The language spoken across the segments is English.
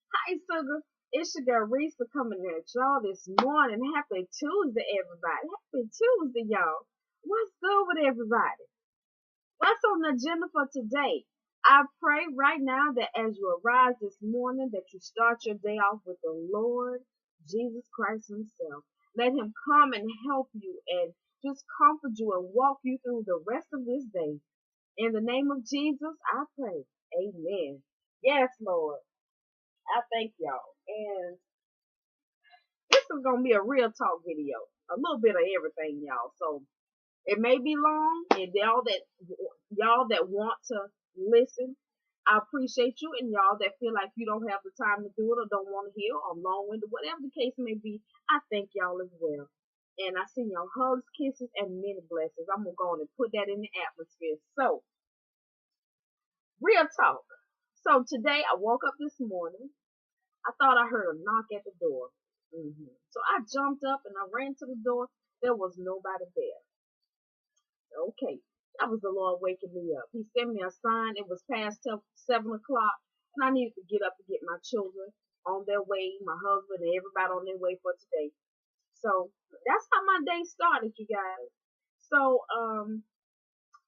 Hi, Sugar. It's your girl Risa coming at y'all this morning. Happy Tuesday, everybody. Happy Tuesday, y'all. What's good with everybody? What's on the agenda for today? I pray right now that as you arise this morning, that you start your day off with the Lord Jesus Christ Himself. Let Him come and help you and just comfort you and walk you through the rest of this day. In the name of Jesus, I pray. Amen. Yes, Lord. I thank y'all. And this is gonna be a real talk video. A little bit of everything, y'all. So it may be long, and y'all that want to listen, I appreciate you, and y'all that feel like you don't have the time to do it or don't want to hear or long-winded, whatever the case may be, I thank y'all as well. And I send y'all hugs, kisses, and many blessings. I'm gonna go on and put that in the atmosphere. So, real talk. So today I woke up this morning. I thought I heard a knock at the door. So I jumped up and I ran to the door. There was nobody there. Okay, that was the Lord waking me up. He sent me a sign. It was past 7 o'clock, and I needed to get up to get my children on their way, my husband, and everybody on their way for today. So that's how my day started, you guys. So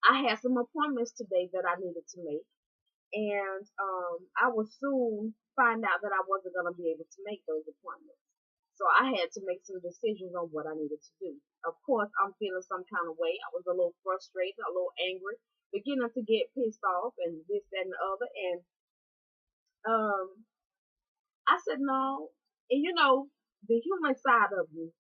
I had some appointments today that I needed to make, and I will soon find out that I wasn't going to be able to make those appointments. So I had to make some decisions on what I needed to do. Of course, I'm feeling some kind of way. I was a little frustrated, a little angry, beginning to get pissed off and this, that, and the other. And um, I said no. And the human side of you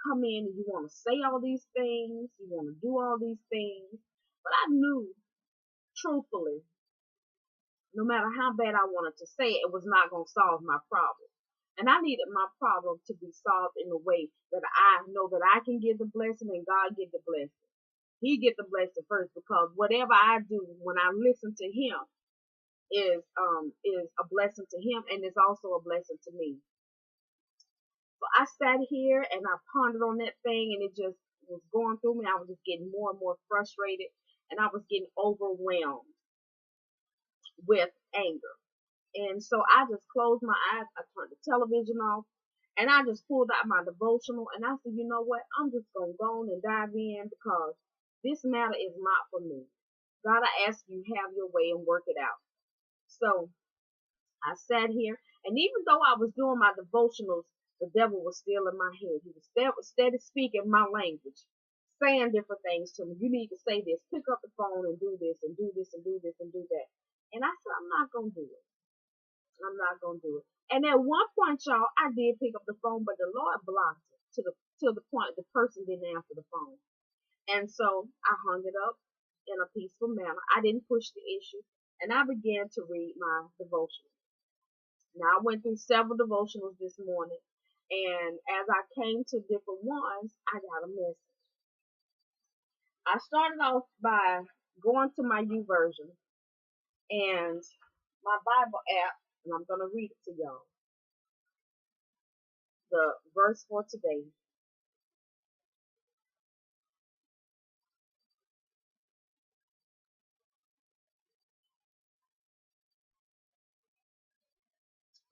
come in and you want to say all these things, you want to do all these things. But I knew, truthfully, no matter how bad I wanted to say it, it was not going to solve my problem. And I needed my problem to be solved in a way that I know that I can give the blessing and God give the blessing. He get the blessing first, because whatever I do when I listen to Him is a blessing to Him, and it's also a blessing to me. So I sat here and I pondered on that thing, and it just was going through me. I was just getting more and more frustrated, and I was getting overwhelmed with anger. And so I just closed my eyes, I turned the television off, and I just pulled out my devotional, and I said, you know what, I'm just going to go on and dive in, because this matter is not for me. God, I ask you, have your way and work it out. So I sat here, and even though I was doing my devotionals, the devil was still in my head. He was steady speaking my language, saying different things to me. You need to say this, pick up the phone and do this and do this and do this and do that. And I said, I'm not going to do it. I'm not gonna do it. And at one point, y'all, I did pick up the phone, but the Lord blocked it to the point the person didn't answer the phone. And so I hung it up in a peaceful manner. I didn't push the issue, and I began to read my devotional. Now I went through several devotionals this morning, and as I came to different ones, I got a message. I started off by going to my U version and my Bible app, and I'm gonna read it to y'all. The verse for today.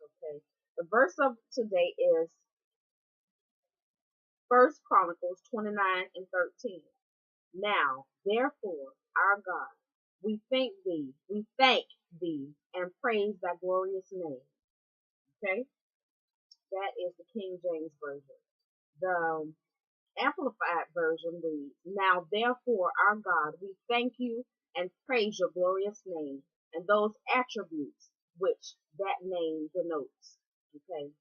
Okay. The verse of today is First Chronicles 29:13. Now, therefore, our God, we thank thee, and praise thy glorious name. Okay? That is the King James Version. The Amplified Version reads, now, therefore, our God, we thank you and praise your glorious name and those attributes which that name denotes. Okay?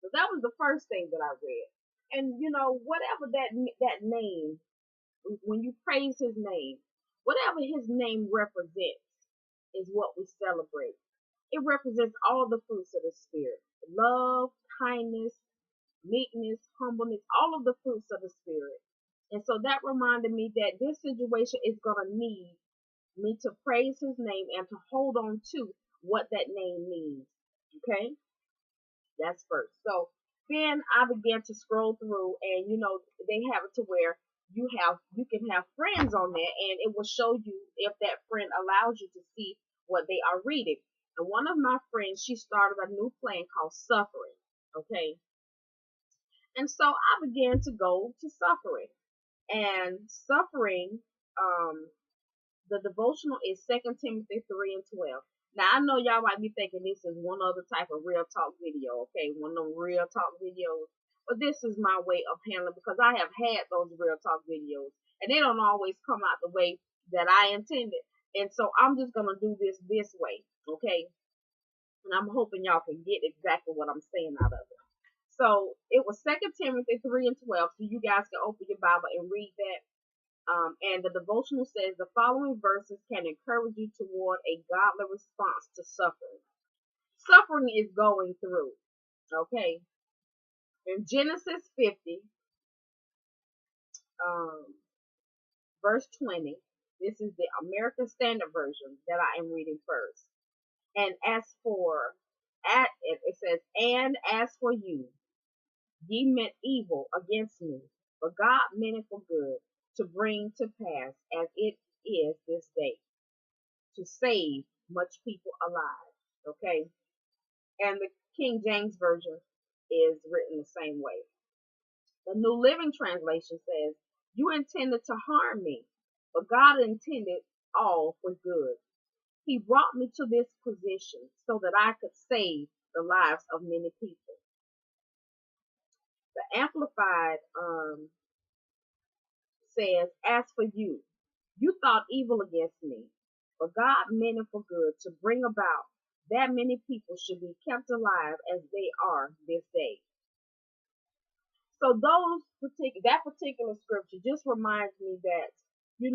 So that was the first thing that I read. And whatever that name, when you praise His name, whatever His name represents is what we celebrate. It represents all the fruits of the Spirit: love, kindness, meekness, humbleness, all of the fruits of the Spirit. And so that reminded me that this situation is going to need me to praise His name and to hold on to what that name means. Okay? That's first. So then I began to scroll through, and they have it to where you can have friends on there, and it will show you if that friend allows you to see what they are reading. And one of my friends, she started a new plan called Suffering. Okay. And so I began to go to Suffering. And Suffering, um, the devotional is 2 Timothy 3 and 12. Now I know y'all might be thinking this is one other type of real talk video, okay? One of them real talk videos. But this is my way of handling because I have had those real talk videos and they don't always come out the way that I intended. And so I'm just gonna do this way, okay? And I'm hoping y'all can get exactly what I'm saying out of it. So it was 2 Timothy 3 and 12. So you guys can open your Bible and read that. And the devotional says the following verses can encourage you toward a godly response to suffering. Suffering is going through, okay? In Genesis 50, verse 20, this is the American Standard Version that I am reading first. And it says, and as for you, ye meant evil against me, but God meant it for good, to bring to pass as it is this day, to save much people alive. Okay? And the King James Version is written the same way. The New Living Translation says, you intended to harm me, but God intended all for good. He brought me to this position so that I could save the lives of many people. The Amplified says, as for you, you thought evil against me, but God meant it for good to bring about that many people should be kept alive as they are this day. So that particular scripture just reminds me that, when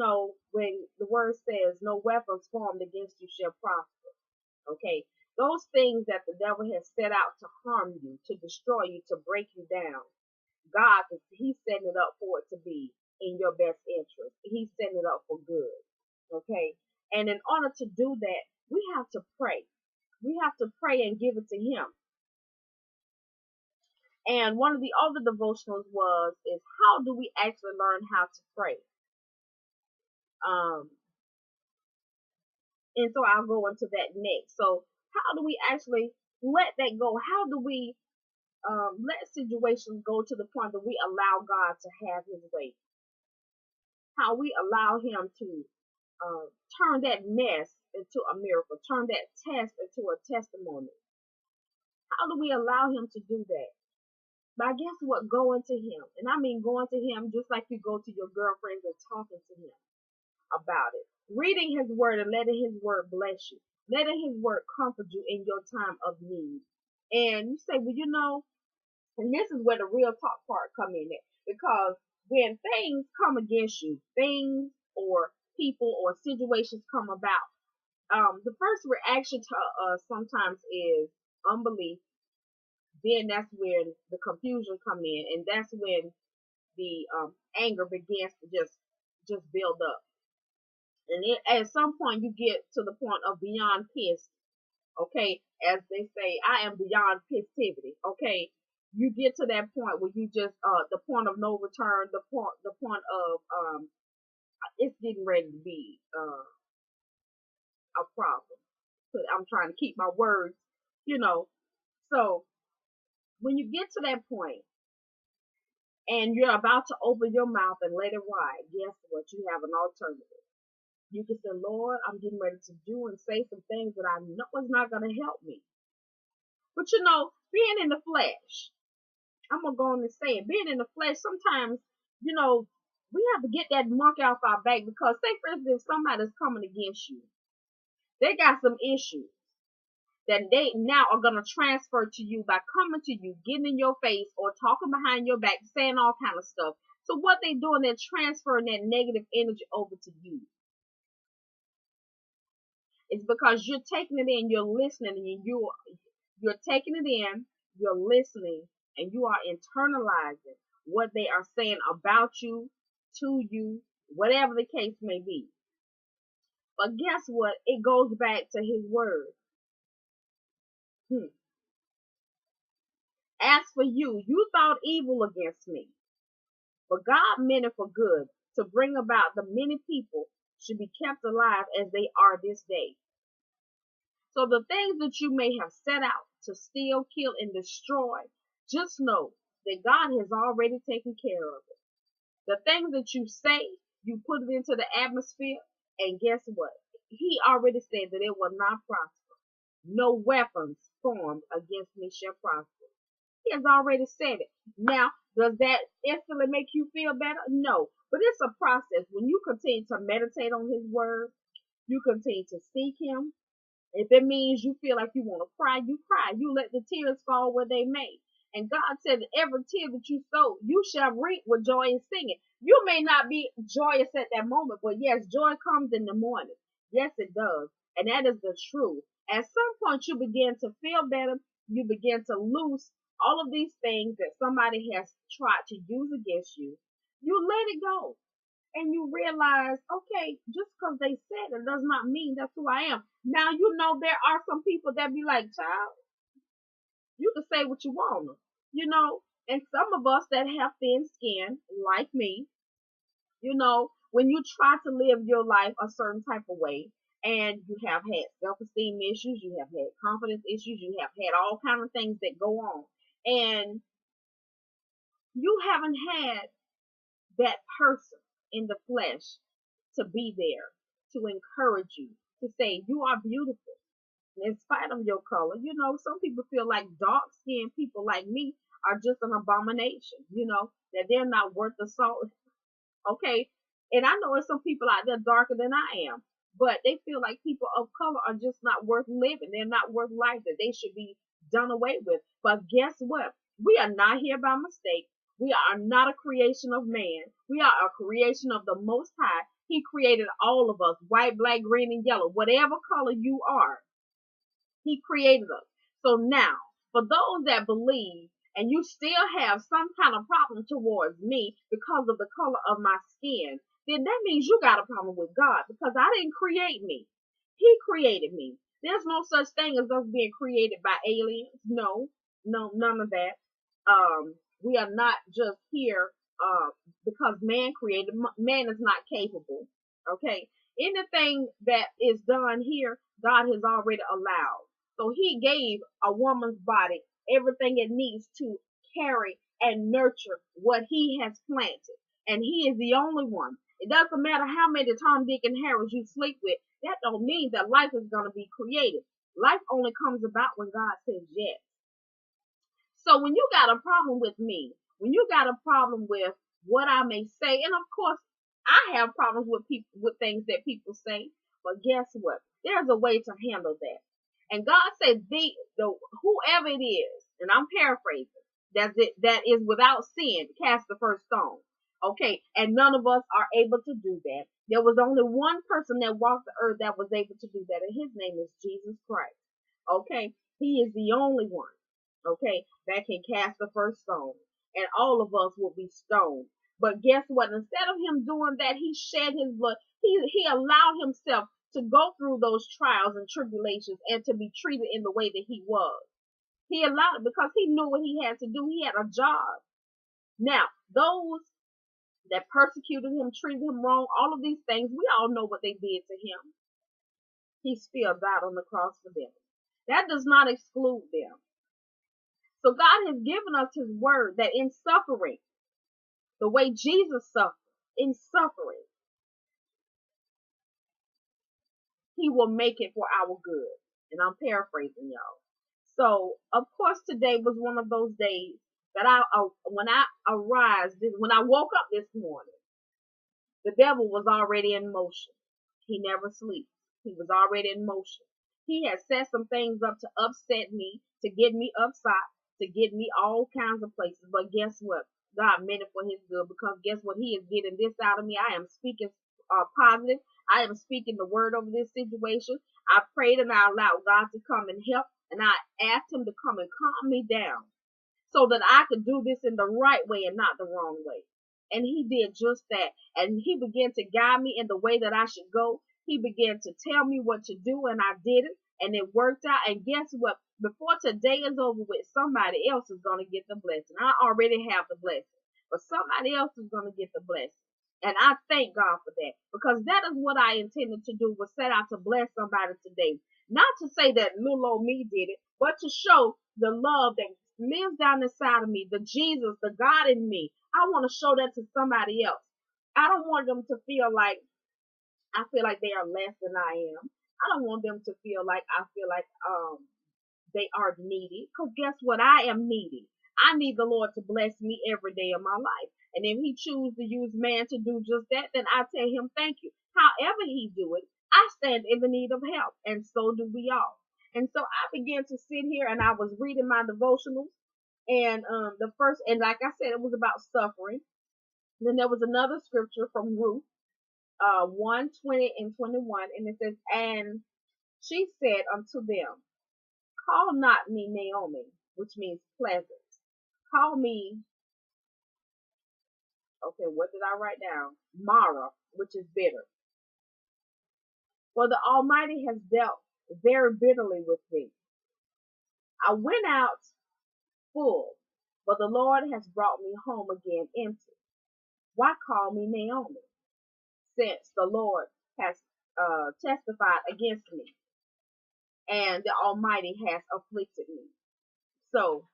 the word says no weapons formed against you shall prosper. Okay. Those things that the devil has set out to harm you, to destroy you, to break you down, God, he's setting it up for it to be in your best interest. He's setting it up for good. Okay. And in order to do that, we have to pray. We have to pray and give it to him. And one of the other devotionals is how do we actually learn how to pray? And so I'll go into that next. So how do we actually let that go? How do we let situations go to the point that we allow God to have his way? How we allow him to turn that mess into a miracle, turn that test into a testimony. How do we allow him to do that? But guess what? Going to him. And I mean going to him just like you go to your girlfriends and talking to him about it. Reading his word and letting his word bless you. Letting his word comfort you in your time of need. And you say, well, and this is where the real talk part come in at. Because when things come against you, things or people or situations come about, the first reaction to sometimes is unbelief. Then that's when the confusion come in, and that's when the anger begins to just build up. And at some point, you get to the point of beyond pissed. Okay, as they say, I am beyond pissivity. Okay, you get to that point where you just the point of no return, the point of it's getting ready to be a problem. But I'm trying to keep my words, So when you get to that point and you're about to open your mouth and let it ride, guess what? You have an alternative. You can say, Lord, I'm getting ready to do and say some things that I know is not going to help me. But being in the flesh, I'm going to go on and say it, being in the flesh, sometimes, we have to get that monkey off our back because, say, for instance, if somebody's coming against you, they got some issues that they now are going to transfer to you by coming to you, getting in your face or talking behind your back, saying all kind of stuff. So what they're doing, they're transferring that negative energy over to you. It's because you're taking it in, you're listening, and you're taking it in, you're listening, and you are internalizing what they are saying about you, to you, whatever the case may be. But guess what? It goes back to his word. As for you, you thought evil against me, but God meant it for good, to bring about the many people should be kept alive as they are this day. So the things that you may have set out to steal, kill, and destroy, just know that God has already taken care of it. The things that you say, you put it into the atmosphere, and guess what? He already said that it will not prosper. No weapons formed against me shall prosper. He has already said it. Now, does that instantly make you feel better? No. But it's a process. When you continue to meditate on his word, you continue to seek him. If it means you feel like you want to cry, you cry. You let the tears fall where they may. And God said that every tear that you sow, you shall reap with joy and singing. You may not be joyous at that moment, but yes, joy comes in the morning. Yes, it does. And that is the truth. At some point, you begin to feel better. You begin to lose all of these things that somebody has tried to use against you. You let it go. And you realize, okay, just because they said it does not mean that's who I am. Now, you know, there are some people that be like, child, you can say what you want, you know, and some of us that have thin skin, like me, you know, when you try to live your life a certain type of way, and you have had self-esteem issues, you have had confidence issues, you have had all kinds of things that go on, and you haven't had that person in the flesh to be there, to encourage you, to say you are beautiful in spite of your color. You know, some people feel like dark skinned people like me are just an abomination, you know, that they're not worth the salt. Okay. And I know there's some people out there darker than I am, but they feel like people of color are just not worth living. They're not worth life, that they should be done away with. But guess what? We are not here by mistake. We are not a creation of man. We are a creation of the Most High. He created all of us, white, black, green, and yellow, whatever color you are. He created us. So now, for those that believe and you still have some kind of problem towards me because of the color of my skin, then that means you got a problem with God, because I didn't create me. He created me. There's no such thing as us being created by aliens. No, no, none of that. We are not just here because man created. Man is not capable. Okay, anything that is done here, God has already allowed. So he gave a woman's body everything it needs to carry and nurture what he has planted. And he is the only one. It doesn't matter how many Tom, Dick, and Harrys you sleep with. That don't mean that life is going to be created. Life only comes about when God says yes. So when you got a problem with me, when you got a problem with what I may say, and of course I have problems with people, with things that people say, but guess what? There's a way to handle that. And God said, the whoever it is, and I'm paraphrasing, that is without sin, cast the first stone. Okay, and none of us are able to do that. There was only one person that walked the earth that was able to do that, and his name is Jesus Christ. Okay, he is the only one, okay, that can cast the first stone. And all of us will be stoned. But guess what? Instead of him doing that, he shed his blood. He allowed himself to go through those trials and tribulations and to be treated in the way that he was. He allowed it because he knew what he had to do. He had a job. Now, those that persecuted him, treated him wrong, all of these things, we all know what they did to him. He still died on the cross for them. That does not exclude them. So God has given us his word that in suffering, the way Jesus suffered, in suffering, he will make it for our good. And I'm paraphrasing y'all. So, of course, today was one of those days that when I woke up this morning, the devil was already in motion. He never sleeps. He was already in motion. He had set some things up to upset me, to get me upset, to get me all kinds of places. But guess what? God meant it for his good, because guess what? He is getting this out of me. I am speaking positive. I am speaking the word over this situation. I prayed and I allowed God to come and help, and I asked him to come and calm me down so that I could do this in the right way and not the wrong way. And he did just that. And he began to guide me in the way that I should go. He began to tell me what to do, and I did it, and it worked out. And guess what? Before today is over with, somebody else is going to get the blessing. I already have the blessing, but somebody else is going to get the blessing. And I thank God for that, because that is what I intended to do, was set out to bless somebody today. Not to say that little old me did it, but to show the love that lives down inside of me, the Jesus, the God in me. I want to show that to somebody else. I don't want them to feel like I feel like they are less than I am. I don't want them to feel like I feel like they are needy. Because guess what? I am needy. I need the Lord to bless me every day of my life. And if he chooses to use man to do just that, then I tell him thank you. However he do it, I stand in the need of help. And so do we all. And so I began to sit here and I was reading my devotionals. And the first, and like I said, it was about suffering. Then there was another scripture from Ruth 1, 20 and 21. And it says, and she said unto them, call not me Naomi, which means pleasant. Call me, okay, what did I write down? Mara, which is bitter. For the Almighty has dealt very bitterly with me. I went out full, but the Lord has brought me home again empty. Why call me Naomi, since the Lord has testified against me, and the Almighty has afflicted me? So,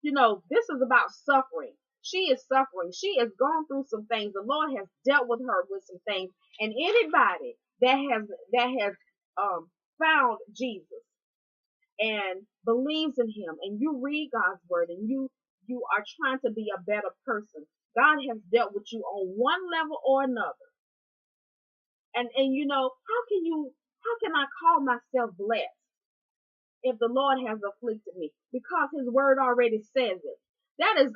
this is about suffering. She is suffering. She has gone through some things. The Lord has dealt with her with some things. And anybody that has found Jesus and believes in him, and you read God's word, and you are trying to be a better person, God has dealt with you on one level or another. And how can I call myself blessed if the Lord has afflicted me? Because his word already says it. That is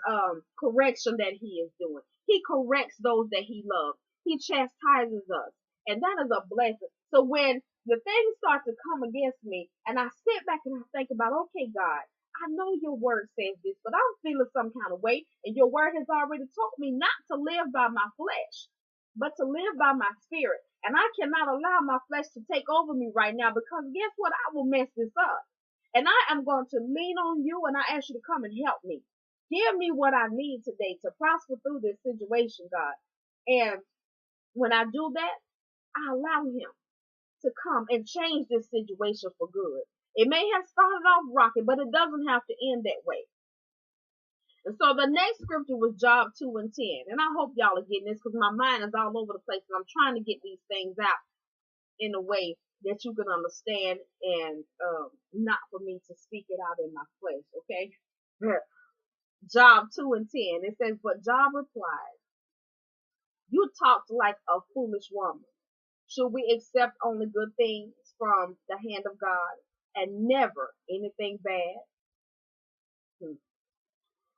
correction that he is doing. He corrects those that he loves. He chastises us. And that is a blessing. So when the things start to come against me and I sit back and I think about, okay, God, I know your word says this, but I'm feeling some kind of way. And your word has already told me not to live by my flesh, but to live by my spirit. And I cannot allow my flesh to take over me right now, because guess what? I will mess this up. And I am going to lean on you, and I ask you to come and help me. Give me what I need today to prosper through this situation, God. And when I do that, I allow him to come and change this situation for good. It may have started off rocky, but it doesn't have to end that way. And so the next scripture was Job 2 and 10. And I hope y'all are getting this, because my mind is all over the place and I'm trying to get these things out in a way that you can understand, and not for me to speak it out in my flesh, okay? Job 2 and 10. It says, but Job replied, you talked like a foolish woman. Should we accept only good things from the hand of God and never anything bad?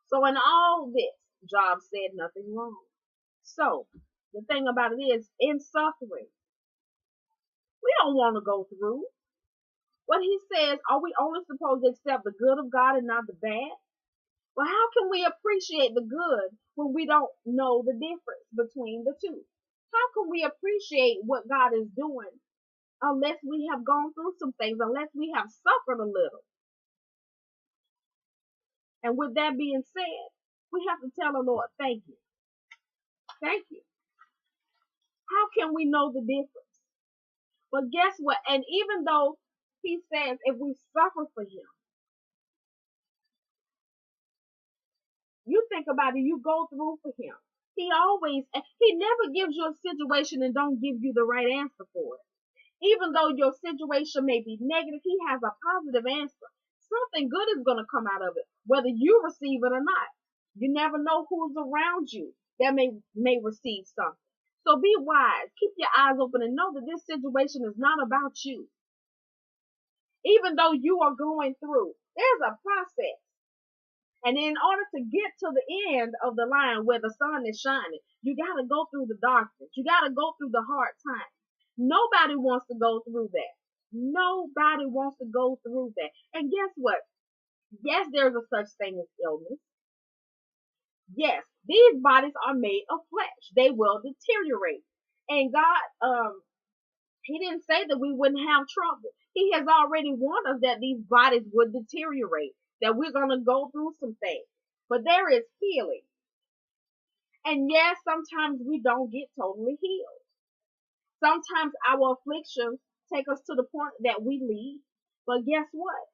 So in all this, Job said nothing wrong. So the thing about it is, in suffering, we don't want to go through. What he says, are we only supposed to accept the good of God and not the bad? Well, how can we appreciate the good when we don't know the difference between the two? How can we appreciate what God is doing unless we have gone through some things, unless we have suffered a little? And with that being said, we have to tell the Lord, thank you. Thank you. How can we know the difference? But guess what? And even though he says if we suffer for him, you think about it, you go through for him. He never gives you a situation and don't give you the right answer for it. Even though your situation may be negative, he has a positive answer. Something good is going to come out of it, whether you receive it or not. You never know who's around you that may receive something. So be wise. Keep your eyes open and know that this situation is not about you. Even though you are going through, there's a process. And in order to get to the end of the line where the sun is shining, you got to go through the darkness. You got to go through the hard times. Nobody wants to go through that. Nobody wants to go through that. And guess what? Yes, there's a such thing as illness. Yes, these bodies are made of flesh. They will deteriorate. And God, he didn't say that we wouldn't have trouble. He has already warned us that these bodies would deteriorate, that we're going to go through some things. But there is healing. And yes, sometimes we don't get totally healed. Sometimes our afflictions take us to the point that we leave. But guess what?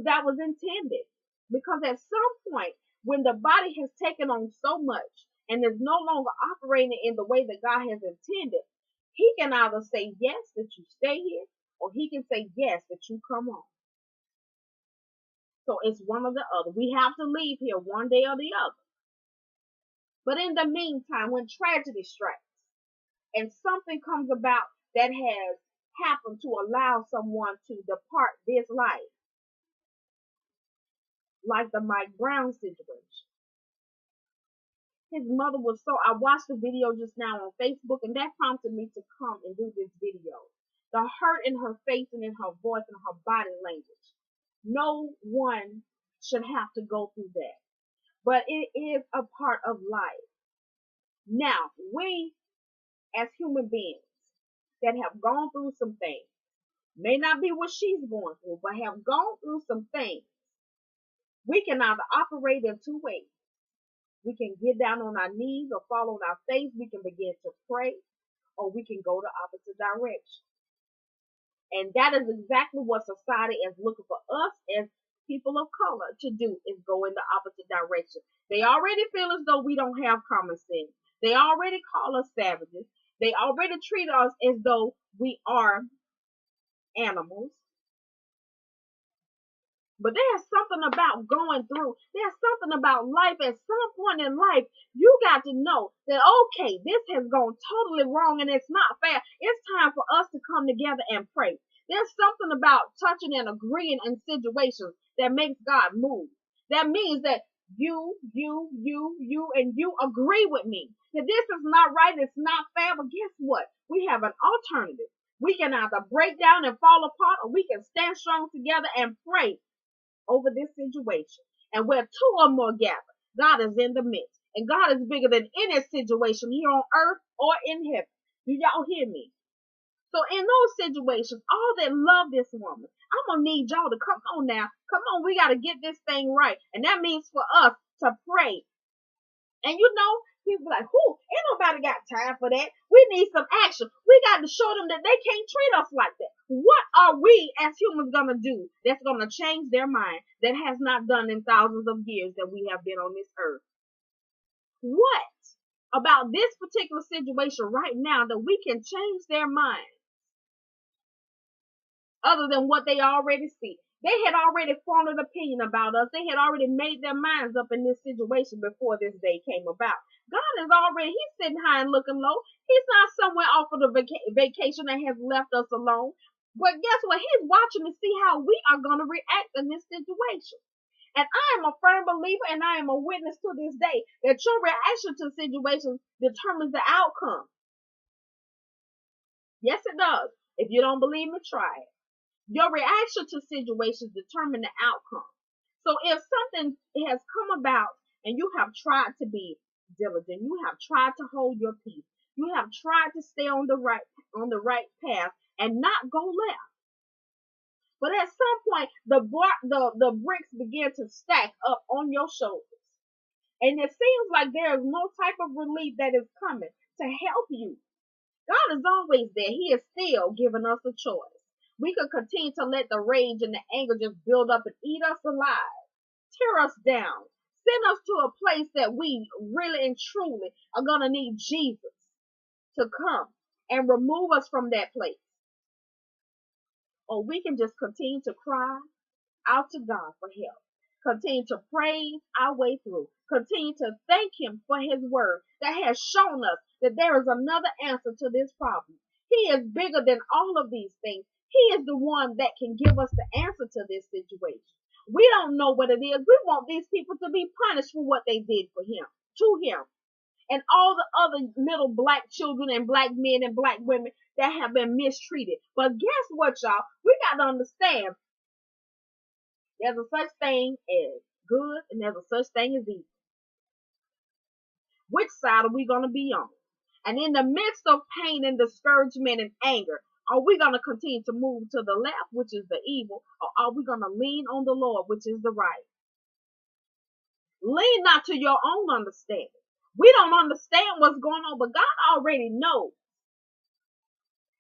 That was intended. Because at some point, when the body has taken on so much and is no longer operating in the way that God has intended, he can either say yes, that you stay here, or he can say yes, that you come on. So it's one or the other. We have to leave here one day or the other. But in the meantime, when tragedy strikes and something comes about that has happened to allow someone to depart this life, like the Mike Brown situation. His mother was I watched the video just now on Facebook, and that prompted me to come and do this video. The hurt in her face and in her voice and her body language. No one should have to go through that. But it is a part of life. Now, we as human beings that have gone through some things, may not be what she's going through, but have gone through some things, we can either operate in two ways. We can get down on our knees or fall on our face. We can begin to pray, or we can go the opposite direction. And that is exactly what society is looking for us as people of color to do, is go in the opposite direction. They already feel as though we don't have common sense. They already call us savages. They already treat us as though we are animals. But there's something about going through. There's something about life. At some point in life, you got to know that, okay, this has gone totally wrong and it's not fair. It's time for us to come together and pray. There's something about touching and agreeing in situations that makes God move. That means that you, and you agree with me that this is not right. It's not fair. But guess what? We have an alternative. We can either break down and fall apart, or we can stand strong together and pray over this situation. And where two or more gather, God is in the midst. And God is bigger than any situation here on earth or in heaven. Do y'all hear me? So in those situations, all that love this woman, I'm going to need y'all to come on now. Come on, we got to get this thing right. And that means for us to pray. And you know, people like, ain't nobody got time for that. We need some action. We got to show them that they can't treat us like that. What are we as humans going to do that's going to change their mind that has not done in thousands of years that we have been on this earth? What about this particular situation right now that we can change their mind other than what they already see? They had already formed an opinion about us. They had already made their minds up in this situation before this day came about. God is already, he's sitting high and looking low. He's not somewhere off of the vacation and has left us alone. But guess what? He's watching to see how we are going to react in this situation. And I am a firm believer, and I am a witness to this day, that your reaction to situations determines the outcome. Yes, it does. If you don't believe me, try it. Your reaction to situations determine the outcome. So if something has come about and you have tried to be diligent, you have tried to hold your peace, you have tried to stay on the right path and not go left. But at some point, the bricks begin to stack up on your shoulders. And it seems like there is no type of relief that is coming to help you. God is always there. He is still giving us a choice. We could continue to let the rage and the anger just build up and eat us alive, tear us down, send us to a place that we really and truly are going to need Jesus to come and remove us from that place. Or we can just continue to cry out to God for help. Continue to praise our way through. Continue to thank him for his word that has shown us that there is another answer to this problem. He is bigger than all of these things. He is the one that can give us the answer to this situation. We don't know what it is. We want these people to be punished for what they did for him, to him. And all the other little black children and black men and black women that have been mistreated. But guess what, y'all? We got to understand there's a such thing as good and there's a such thing as evil. Which side are we going to be on? And in the midst of pain and discouragement and anger, are we going to continue to move to the left, which is the evil, or are we going to lean on the Lord, which is the right? Lean not to your own understanding. We don't understand what's going on, but God already knows.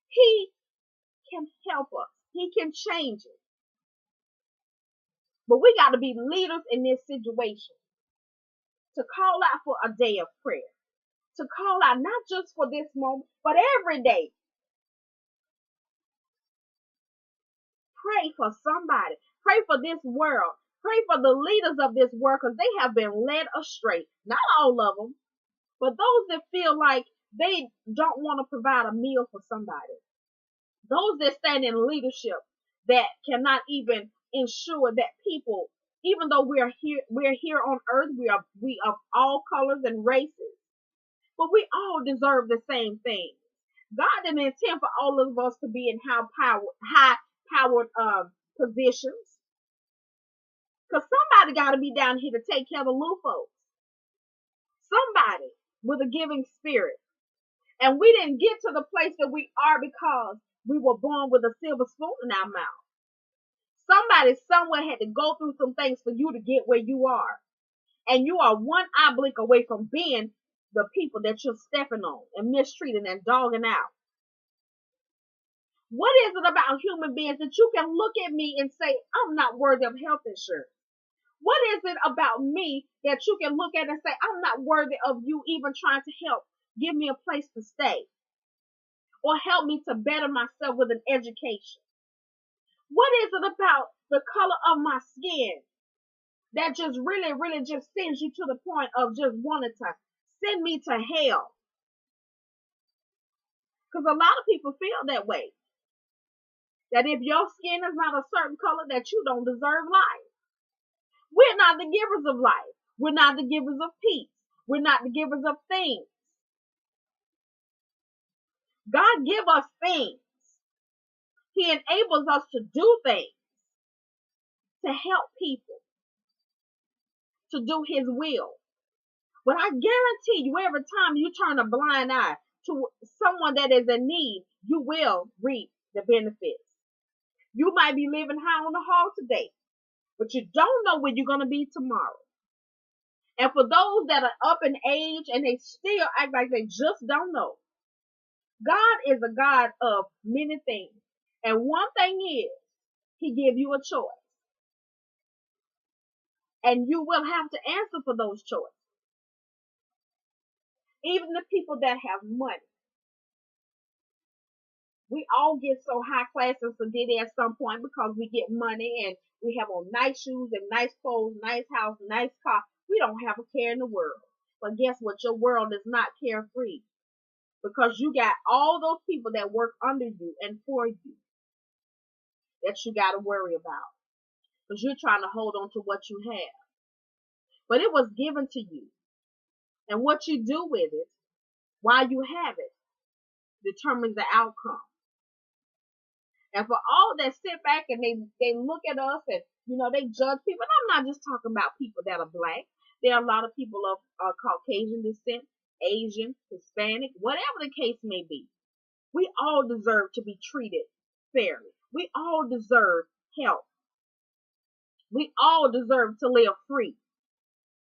He can help us. He can change it. But we got to be leaders in this situation to call out for a day of prayer, to call out not just for this moment, but every day. Pray for somebody. Pray for this world. Pray for the leaders of this world because they have been led astray. Not all of them, but those that feel like they don't want to provide a meal for somebody. Those that stand in leadership that cannot even ensure that people, even though we're here on earth, we of all colors and races, but we all deserve the same thing. God didn't intend for all of us to be in high powered positions. Because somebody got to be down here to take care of the little folks. Somebody with a giving spirit. And we didn't get to the place that we are because we were born with a silver spoon in our mouth. Somebody somewhere had to go through some things for you to get where you are. And you are one oblique away from being the people that you're stepping on and mistreating and dogging out. What is it about human beings that you can look at me and say, I'm not worthy of health insurance? What is it about me that you can look at and say, I'm not worthy of you even trying to help give me a place to stay or help me to better myself with an education? What is it about the color of my skin that just really, really just sends you to the point of just wanting to send me to hell? Because a lot of people feel that way. That if your skin is not a certain color, that you don't deserve life. We're not the givers of life. We're not the givers of peace. We're not the givers of things. God give us things. He enables us to do things to help people, to do his will. But I guarantee you, every time you turn a blind eye to someone that is in need, you will reap the benefits. You might be living high on the hog today, but you don't know where you're going to be tomorrow. And for those that are up in age and they still act like they just don't know, God is a God of many things. And one thing is, he gives you a choice. And you will have to answer for those choices. Even the people that have money. We all get so high class and sedity at some point because we get money and we have on nice shoes and nice clothes, nice house, nice car. We don't have a care in the world. But guess what? Your world is not carefree. Because you got all those people that work under you and for you that you got to worry about. Because you're trying to hold on to what you have. But it was given to you. And what you do with it while you have it determines the outcome. And for all that sit back and they look at us and, they judge people. And I'm not just talking about people that are black. There are a lot of people of Caucasian descent, Asian, Hispanic, whatever the case may be. We all deserve to be treated fairly. We all deserve help. We all deserve to live free.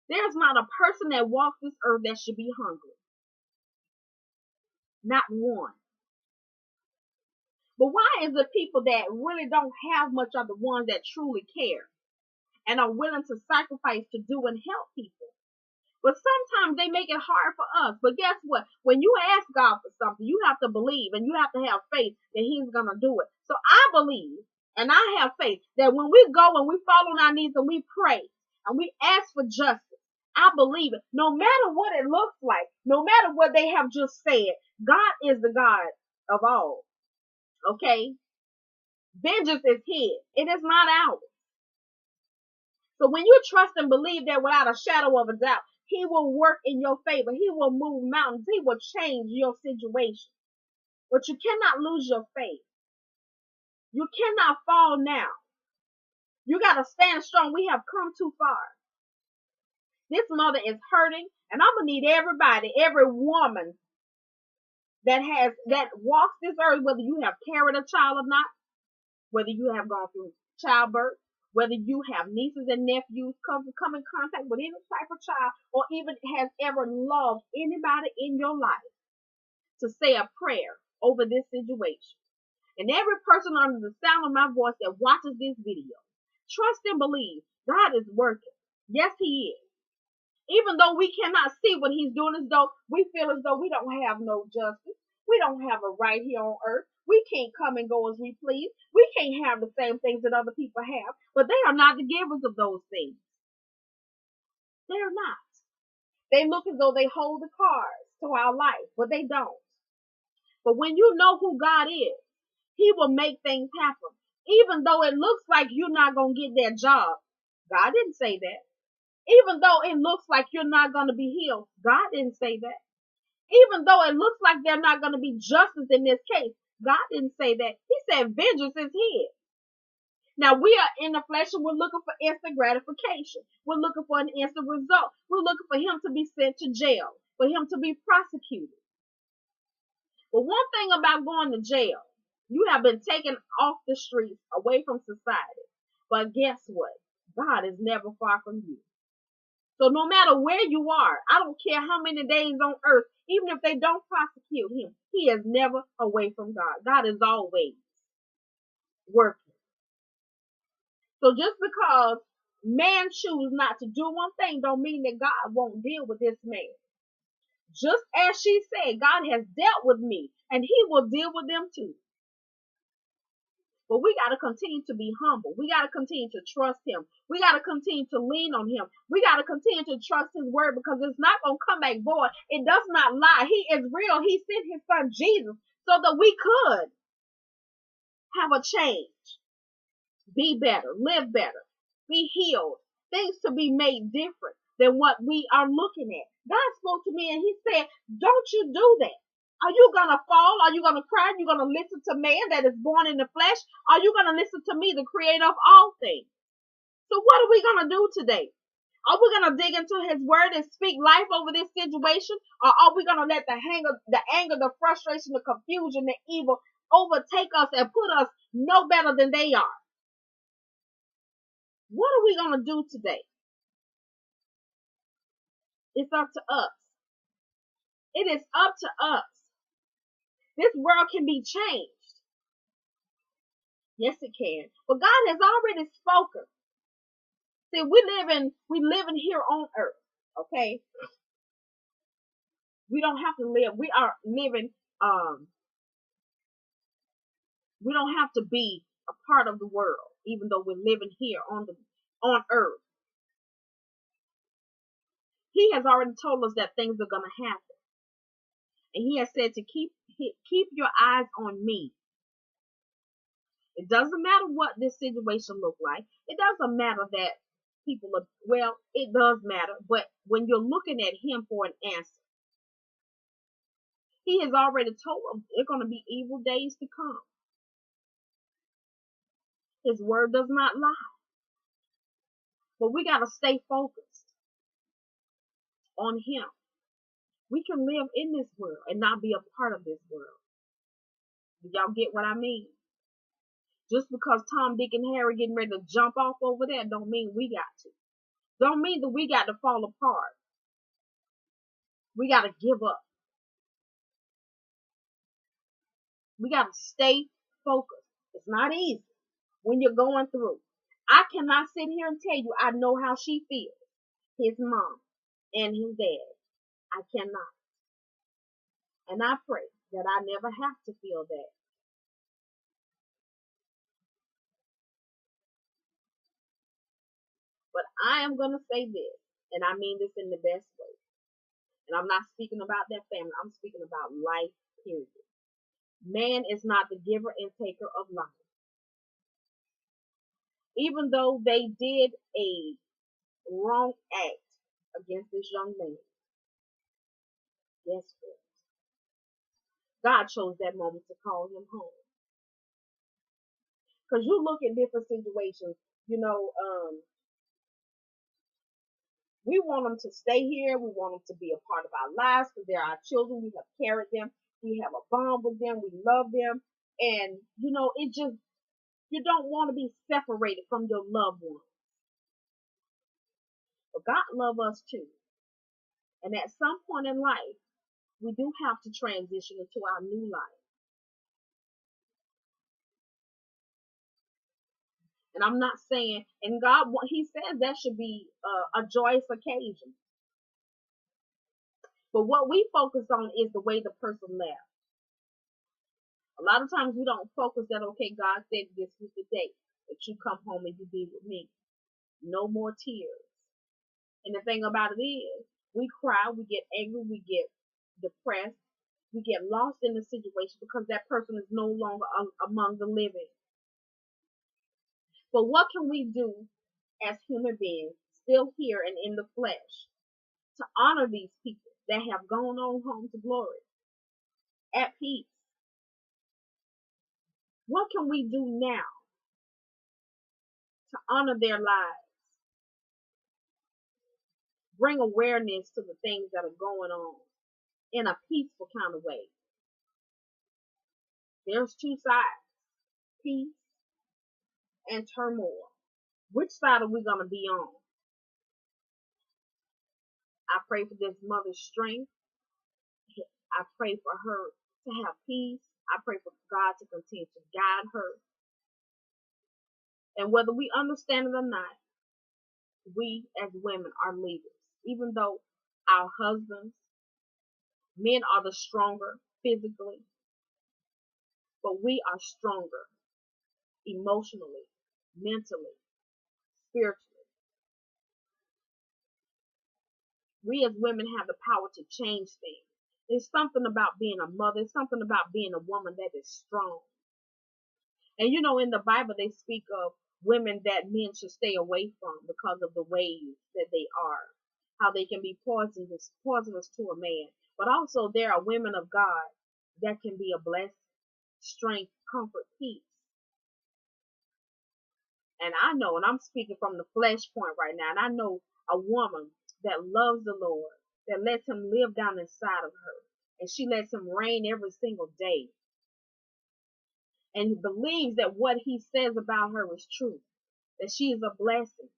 There's not a person that walks this earth that should be hungry. Not one. But why is the people that really don't have much are the ones that truly care and are willing to sacrifice to do and help people? But sometimes they make it hard for us. But guess what? When you ask God for something, you have to believe and you have to have faith that he's going to do it. So I believe and I have faith that when we go and we fall on our knees and we pray and we ask for justice, I believe it. No matter what it looks like, no matter what they have just said, God is the God of all. Okay? Vengeance is his. It is not ours. So when you trust and believe that without a shadow of a doubt, he will work in your favor. He will move mountains. He will change your situation. But you cannot lose your faith. You cannot fall now. You got to stand strong. We have come too far. This mother is hurting, and I'm going to need everybody, every woman that walks this earth, whether you have carried a child or not, whether you have gone through childbirth, whether you have nieces and nephews come in contact with any type of child, or even has ever loved anybody in your life, to say a prayer over this situation. And every person under the sound of my voice that watches this video, trust and believe God is working. Yes, He is. Even though we cannot see what He's doing, as though we feel as though we don't have no justice. We don't have a right here on earth. We can't come and go as we please. We can't have the same things that other people have. But they are not the givers of those things. They're not. They look as though they hold the cards to our life, but they don't. But when you know who God is, He will make things happen. Even though it looks like you're not going to get that job. God didn't say that. Even though it looks like you're not going to be healed. God didn't say that. Even though it looks like there's not going to be justice in this case. God didn't say that. He said vengeance is His. Now we are in the flesh and we're looking for instant gratification. We're looking for an instant result. We're looking for him to be sent to jail, for him to be prosecuted. But one thing about going to jail, you have been taken off the streets, away from society. But guess what? God is never far from you. So no matter where you are, I don't care how many days on earth, even if they don't prosecute him, he is never away from God. God is always working. So just because man choose not to do one thing don't mean that God won't deal with this man. Just as she said, God has dealt with me and he will deal with them too. But we got to continue to be humble. We got to continue to trust him. We got to continue to lean on him. We got to continue to trust his word because it's not going to come back void. It does not lie. He is real. He sent his son Jesus so that we could have a change, be better, live better, be healed, things to be made different than what we are looking at. God spoke to me and he said, don't you do that. Are you going to fall? Are you going to cry? Are you going to listen to man that is born in the flesh? Are you going to listen to me, the creator of all things? So what are we going to do today? Are we going to dig into his word and speak life over this situation? Or are we going to let the anger, the frustration, the confusion, the evil overtake us and put us no better than they are? What are we going to do today? It's up to us. It is up to us. This world can be changed. Yes, it can. But God has already spoken. See, we living here on earth. Okay. We don't have to live. We are living, we don't have to be a part of the world, even though we're living here on earth. He has already told us that things are going to happen. And he has said to keep your eyes on me. It doesn't matter what this situation looks like. It doesn't matter that people are, well, it does matter. But when you're looking at him for an answer, he has already told them there are going to be evil days to come. His word does not lie. But we got to stay focused on him. We can live in this world and not be a part of this world. Do y'all get what I mean? Just because Tom, Dick, and Harry getting ready to jump off over there don't mean we got to. Don't mean that we got to fall apart. We got to give up. We got to stay focused. It's not easy when you're going through. I cannot sit here and tell you I know how she feels. His mom and his dad. I cannot. And I pray that I never have to feel that. But I am going to say this, and I mean this in the best way. And I'm not speaking about that family. I'm speaking about life, period. Man is not the giver and taker of life. Even though they did a wrong act against this young man. Yes, friends. God chose that moment to call him home. Because you look at different situations, we want them to stay here. We want them to be a part of our lives because they're our children. We have carried them. We have a bond with them. We love them. And, you don't want to be separated from your loved ones. But God loves us too. And at some point in life, we do have to transition into our new life. And I'm not saying, and God, he says that should be a joyous occasion. But what we focus on is the way the person left. A lot of times we don't focus that, okay, God said this was the day that you come home and you be with me. No more tears. And the thing about it is, we cry, we get angry, we get depressed, we get lost in the situation because that person is no longer among the living. But what can we do as human beings, still here and in the flesh, to honor these people that have gone on home to glory, at peace? What can we do now to honor their lives? Bring awareness to the things that are going on in a peaceful kind of way. There's two sides, peace and turmoil. Which side are we going to be on? I pray for this mother's strength. I pray for her to have peace. I pray for God to continue to guide her. And whether we understand it or not, we as women are leaders. Even though our husbands, men are the stronger physically, but we are stronger emotionally, mentally, spiritually. We as women have the power to change things. There's something about being a mother. There's something about being a woman that is strong. And you know, in the Bible, they speak of women that men should stay away from because of the ways that they are, how they can be poisonous to a man. But also, there are women of God that can be a blessing, strength, comfort, peace. And I know, and I'm speaking from the flesh point right now, and I know a woman that loves the Lord, that lets him live down inside of her, and she lets him reign every single day, and believes that what he says about her is true, that she is a blessing.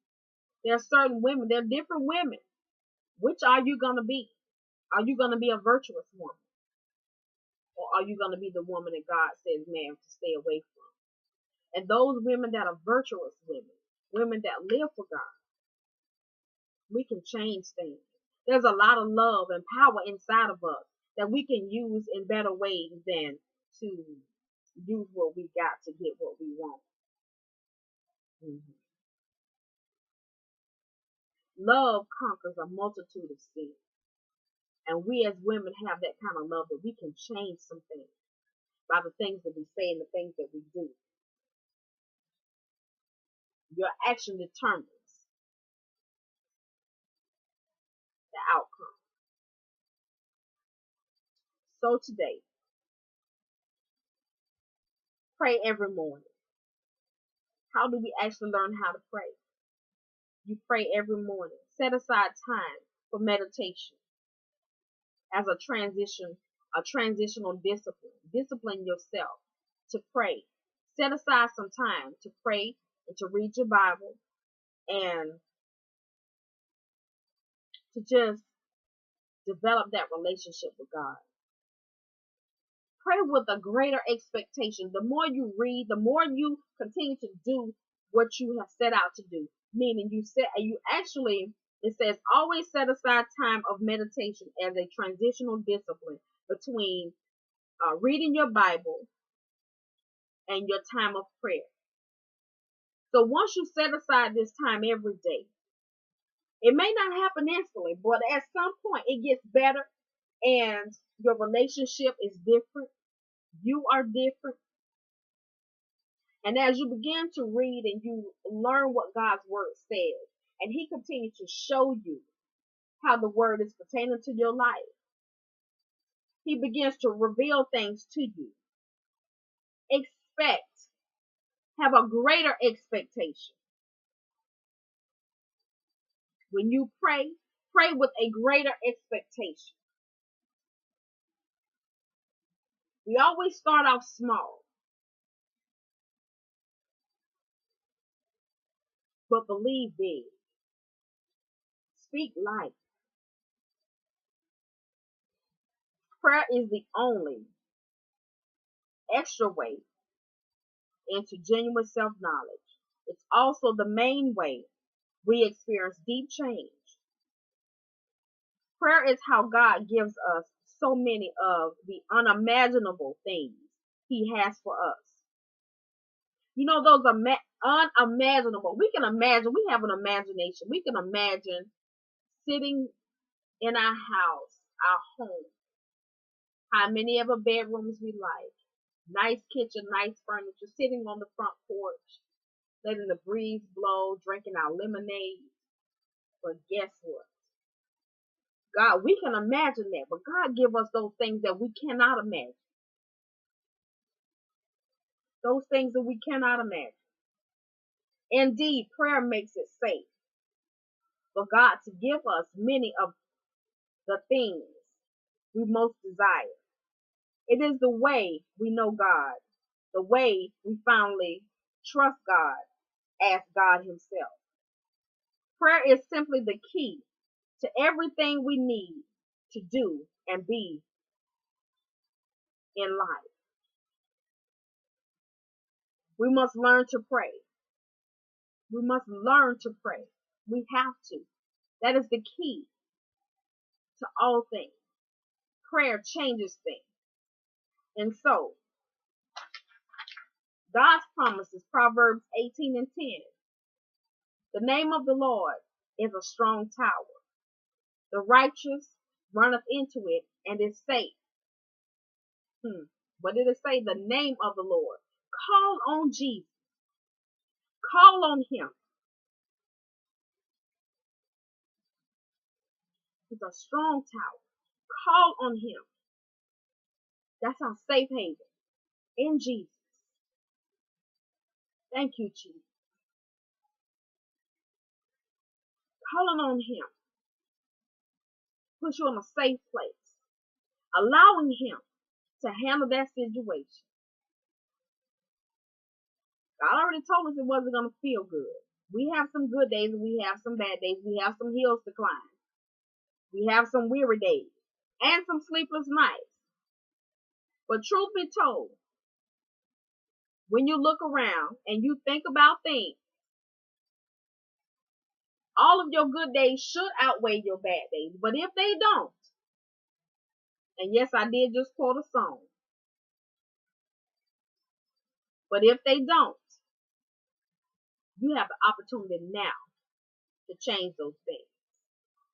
There are certain women, there are different women. Which are you going to be? Are you going to be a virtuous woman? Or are you going to be the woman that God says, man, to stay away from? And those women that are virtuous women, women that live for God, we can change things. There's a lot of love and power inside of us that we can use in better ways than to use what we got to get what we want. Mm-hmm. Love conquers a multitude of sins. And we as women have that kind of love that we can change some things by the things that we say and the things that we do. Your action determines the outcome. So today, pray every morning. How do we actually learn how to pray? You pray every morning. Set aside time for meditation as a transitional discipline. Discipline yourself to pray. Set aside some time to pray and to read your Bible and to just develop that relationship with God. Pray with a greater expectation. The more you read, the more you continue to do what you have set out to do. Meaning it says always set aside time of meditation as a transitional discipline between reading your Bible and your time of prayer. So once you set aside this time every day, it may not happen instantly, but at some point it gets better and your relationship is different. You are different. And as you begin to read and you learn what God's word says, and he continues to show you how the word is pertaining to your life, he begins to reveal things to you. Have a greater expectation. When you pray with a greater expectation. We always start off small, but believe big. Speak life. Prayer is the only extra way into genuine self-knowledge It's also the main way we experience deep change. Prayer is how God gives us so many of the unimaginable things He has for us. You know, those are unimaginable. We can imagine, we have an imagination. We can imagine sitting in our house, our home, how many of our bedrooms we like, nice kitchen, nice furniture, sitting on the front porch, letting the breeze blow, drinking our lemonade. But guess what? God, we can imagine that, but God give us those things that we cannot imagine. Those things that we cannot imagine. Indeed, prayer makes it safe for God to give us many of the things we most desire. It is the way we know God, the way we finally trust God as God Himself. Prayer is simply the key to everything we need to do and be in life. We must learn to pray. We must learn to pray. We have to. That is the key to all things. Prayer changes things. And so, God's promises, Proverbs 18 and 10. The name of the Lord is a strong tower. The righteous runneth into it and is safe. What did it say? The name of the Lord. Call on Jesus. Call on Him. He's a strong tower. Call on Him. That's our safe haven in Jesus. Thank you, Jesus. Calling on Him puts you in a safe place, allowing Him to handle that situation. God already told us it wasn't going to feel good. We have some good days and we have some bad days. We have some hills to climb. We have some weary days and some sleepless nights. But truth be told, when you look around and you think about things, all of your good days should outweigh your bad days. But if they don't, and yes, I did just quote a song, but if they don't, you have the opportunity now to change those things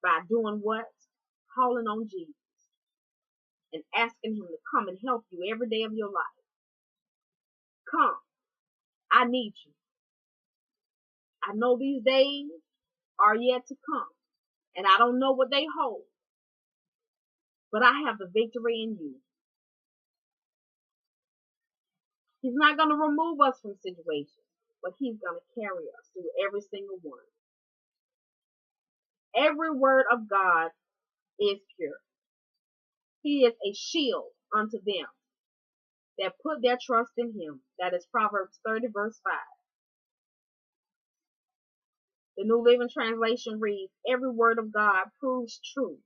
by doing what? Calling on Jesus and asking Him to come and help you every day of your life. Come, I need you. I know these days are yet to come, and I don't know what they hold, but I have the victory in you. He's not going to remove us from situations, but He's going to carry us through every single one. Every word of God is pure. He is a shield unto them that put their trust in Him. That is Proverbs 30 verse 5. The New Living Translation reads, every word of God proves true.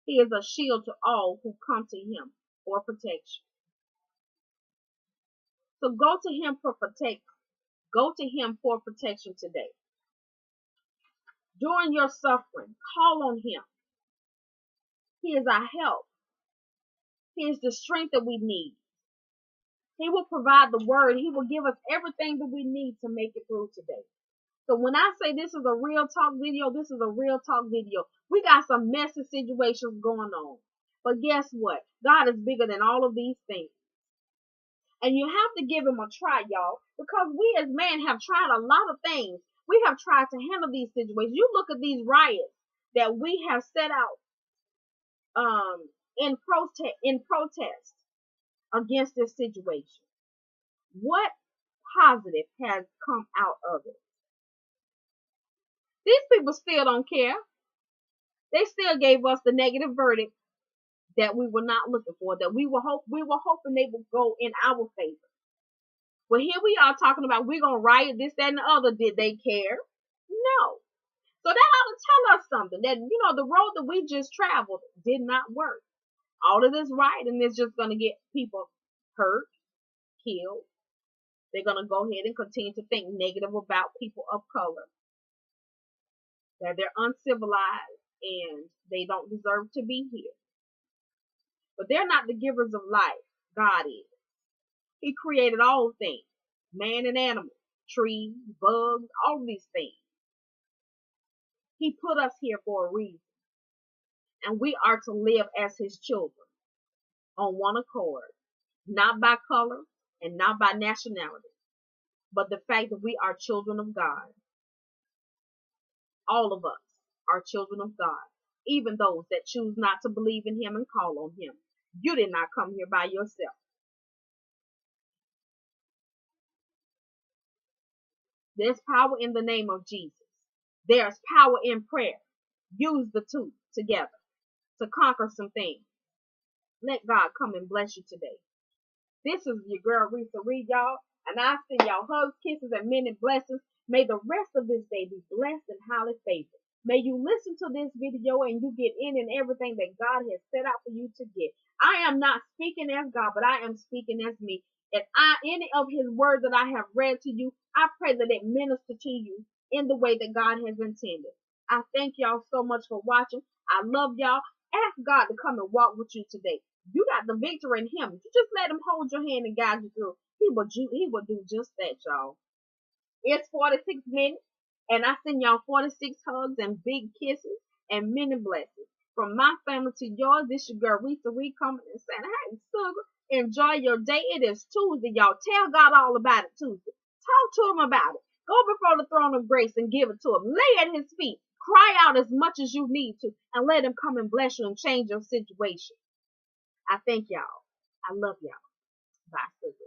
He is a shield to all who come to Him for protection. So go to Him for protection today. During your suffering, call on Him. He is our help. He is the strength that we need. He will provide the word. He will give us everything that we need to make it through today. So when I say this is a real talk video, this is a real talk video. We got some messy situations going on. But guess what? God is bigger than all of these things. And you have to give Him a try, y'all, because we as men have tried a lot of things. We have tried to handle these situations. You look at these riots that we have set out in protest against this situation. What positive has come out of it? These people still don't care. They still gave us the negative verdict that we were not looking for, that we were hoping they would go in our favor. But here we are talking about we're gonna riot this, that, and the other. Did they care? No. So that ought to tell us something, that the road that we just traveled did not work. All of this rioting is just gonna get people hurt, killed, They're going to go ahead and continue to think negative about people of color, that they're uncivilized and they don't deserve to be here. But they're not the givers of life. God is. He created all things, man and animal, trees, bugs, all these things. He put us here for a reason. And we are to live as his children on one accord, not by color and not by nationality, but the fact that we are children of God. All of us are children of God, even those that choose not to believe in him and call on him. You did not come here by yourself. There's power in the name of Jesus. There's power in prayer. Use the two together to conquer some things. Let God come and bless you today. This is your girl, Risa Reed, y'all. And I send y'all hugs, kisses, and many blessings. May the rest of this day be blessed and highly favored. May you listen to this video and you get in and everything that God has set out for you to get. I am not speaking as God, but I am speaking as me. And any of his words that I have read to you, I pray that it minister to you in the way that God has intended. I thank y'all so much for watching. I love y'all. Ask God to come and walk with you today. You got the victory in him. You just let him hold your hand and guide you through. He will do just that, y'all. It's 46 minutes, and I send y'all 46 hugs and big kisses and many blessings. From my family to yours, this your girl Risa Reed coming and saying, hey, sugar, enjoy your day. It is Tuesday, y'all. Tell God all about it Tuesday. Talk to him about it. Go before the throne of grace and give it to him. Lay at his feet. Cry out as much as you need to, and let him come and bless you and change your situation. I thank y'all. I love y'all. Bye, sugar.